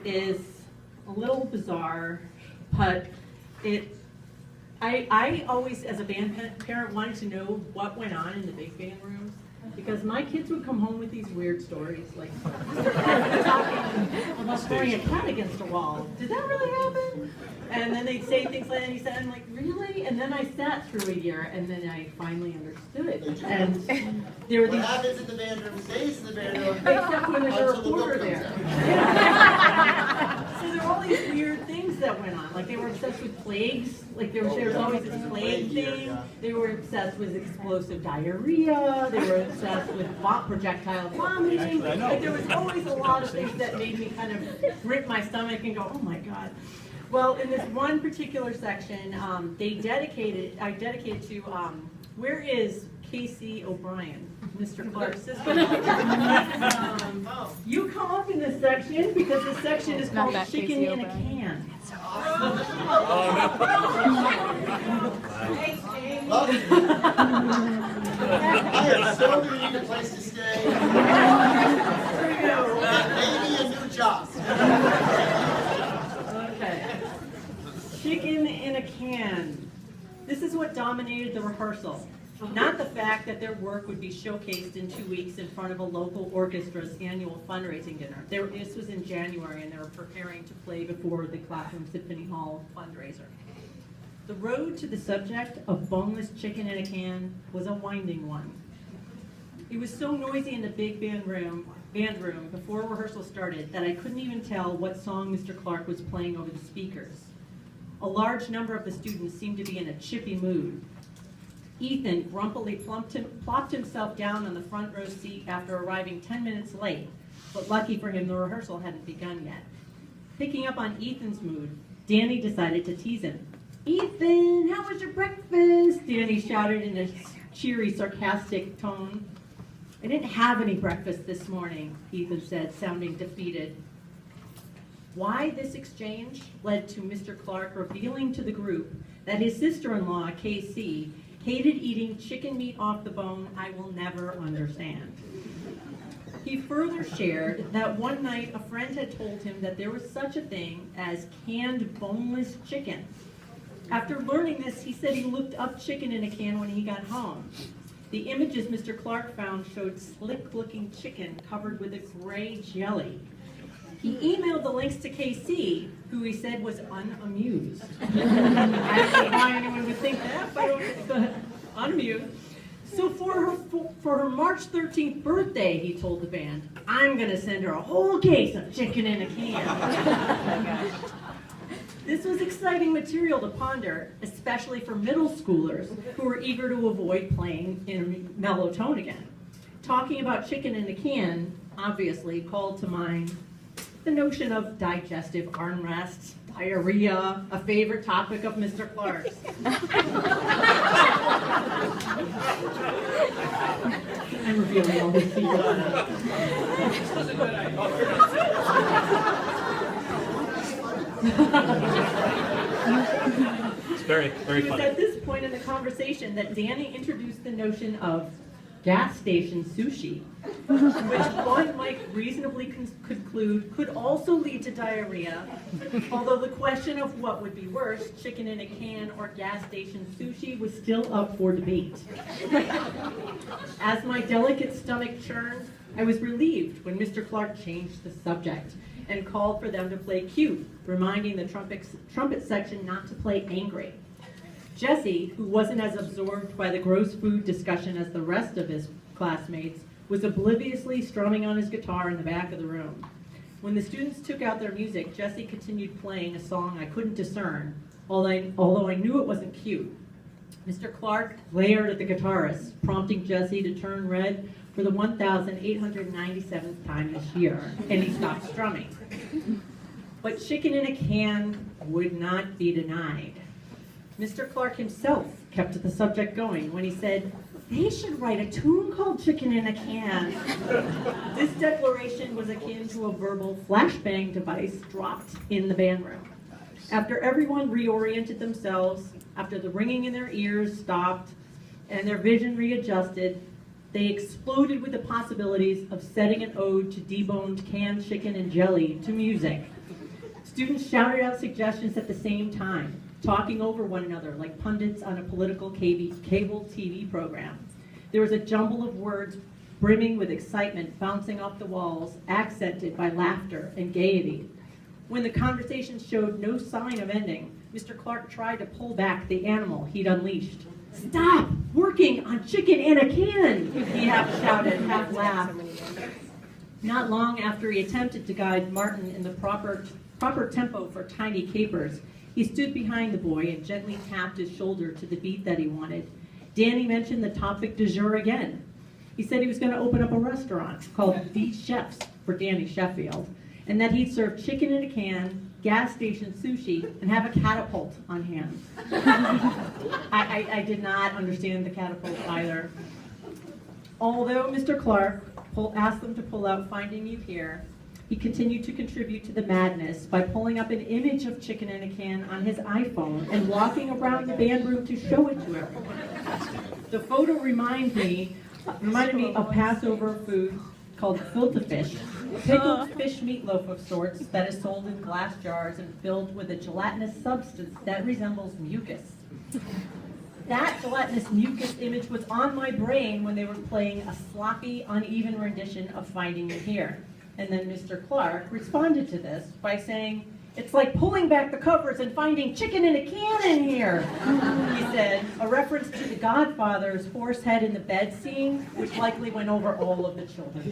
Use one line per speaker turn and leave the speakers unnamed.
is a little bizarre, but I always, as a band parent, wanted to know what went on in the big band rooms, because my kids would come home with these weird stories, like talking about throwing a cat against a wall. Did that really happen? And then they'd say things like that, and he said, I'm like, really? And then I sat through a year, and then I finally understood. And there were
What
these...
happens in the band room stays in the band room.
Except when there's a
until the book
reporter
comes
there.
out.
So there were all these weird things that went on. Like they were obsessed with plagues. Like there was always this plague thing. They were obsessed with explosive diarrhea. They were obsessed with projectile vomiting. Like there was always a lot of things that made me kind of grip my stomach and go, oh my God. Well, in this one particular section, I dedicated to, where is Casey O'Brien, Mr. Clark's sister? You come up in this section because this section is called Chicken in a Can.
I am so going to need a place to stay. Maybe a new job.
Okay. Chicken in a can. This is what dominated the rehearsal. Not the fact that their work would be showcased in 2 weeks in front of a local orchestra's annual fundraising dinner. This was in January, and they were preparing to play before the Clapham Symphony Hall fundraiser. The road to the subject of boneless chicken in a can was a winding one. It was so noisy in the big band room before rehearsal started that I couldn't even tell what song Mr. Clark was playing over the speakers. A large number of the students seemed to be in a chippy mood. Ethan grumpily plopped himself down on the front row seat after arriving 10 minutes late, but lucky for him, the rehearsal hadn't begun yet. Picking up on Ethan's mood, Danny decided to tease him. Ethan, how was your breakfast? Danny shouted in a cheery, sarcastic tone. I didn't have any breakfast this morning, Ethan said, sounding defeated. Why this exchange led to Mr. Clark revealing to the group that his sister-in-law, K.C., hated eating chicken meat off the bone, I will never understand. He further shared that one night a friend had told him that there was such a thing as canned boneless chicken. After learning this, he said he looked up chicken in a can when he got home. The images Mr. Clark found showed slick-looking chicken covered with a gray jelly. He emailed the links to KC, who he said was unamused. I don't know why anyone would think that, but unamused. So for her March 13th birthday, he told the band, I'm going to send her a whole case of chicken in a can. This was exciting material to ponder, especially for middle schoolers who were eager to avoid playing in a mellow tone again. Talking about chicken in a can, obviously, called to mind the notion of digestive armrests, diarrhea, a favorite topic of Mr. Clark's. I'm revealing all this secret.
It's very, very funny.
It was at this point in the conversation that Danny introduced the notion of gas station sushi, which one might reasonably conclude could also lead to diarrhea, although the question of what would be worse, chicken in a can or gas station sushi, was still up for debate. As my delicate stomach churned, I was relieved when Mr. Clark changed the subject and called for them to play cute, reminding the trumpet section not to play angry. Jesse, who wasn't as absorbed by the gross food discussion as the rest of his classmates, was obliviously strumming on his guitar in the back of the room. When the students took out their music, Jesse continued playing a song I couldn't discern, although I knew it wasn't cute. Mr. Clark glared at the guitarist, prompting Jesse to turn red for the 1,897th time this year, and he stopped strumming. But chicken in a can would not be denied. Mr. Clark himself kept the subject going when he said, they should write a tune called Chicken in a Can. This declaration was akin to a verbal flashbang device dropped in the band room. After everyone reoriented themselves, after the ringing in their ears stopped and their vision readjusted, They exploded with the possibilities of setting an ode to deboned canned chicken and jelly to music. Students shouted out suggestions at the same time, talking over one another like pundits on a political cable TV program. There was a jumble of words brimming with excitement bouncing off the walls, accented by laughter and gaiety. When the conversation showed no sign of ending, Mr. Clark tried to pull back the animal he'd unleashed. "Stop working on chicken in a can!" he half shouted, half laughed. Not long after he attempted to guide Martin in the proper tempo for tiny capers, he stood behind the boy and gently tapped his shoulder to the beat that he wanted. Danny mentioned the topic du jour again. He said he was going to open up a restaurant called The Chefs for Danny Sheffield, and that he'd serve chicken in a can, gas station sushi, and have a catapult on hand. I did not understand the catapult either. Although Mr. Clark asked them to pull out Finding You Here, he continued to contribute to the madness by pulling up an image of chicken in a can on his iPhone and walking around the band room to show it to everyone. The photo reminded me of Passover food called Filet-O-Fish, a pickled fish meatloaf of sorts that is sold in glass jars and filled with a gelatinous substance that resembles mucus. That gelatinous mucus image was on my brain when they were playing a sloppy, uneven rendition of Finding You Here. And then Mr. Clark responded to this by saying, "It's like pulling back the covers and finding chicken in a can in here," he said, a reference to The Godfather's horse head in the bed scene, which likely went over all of the children.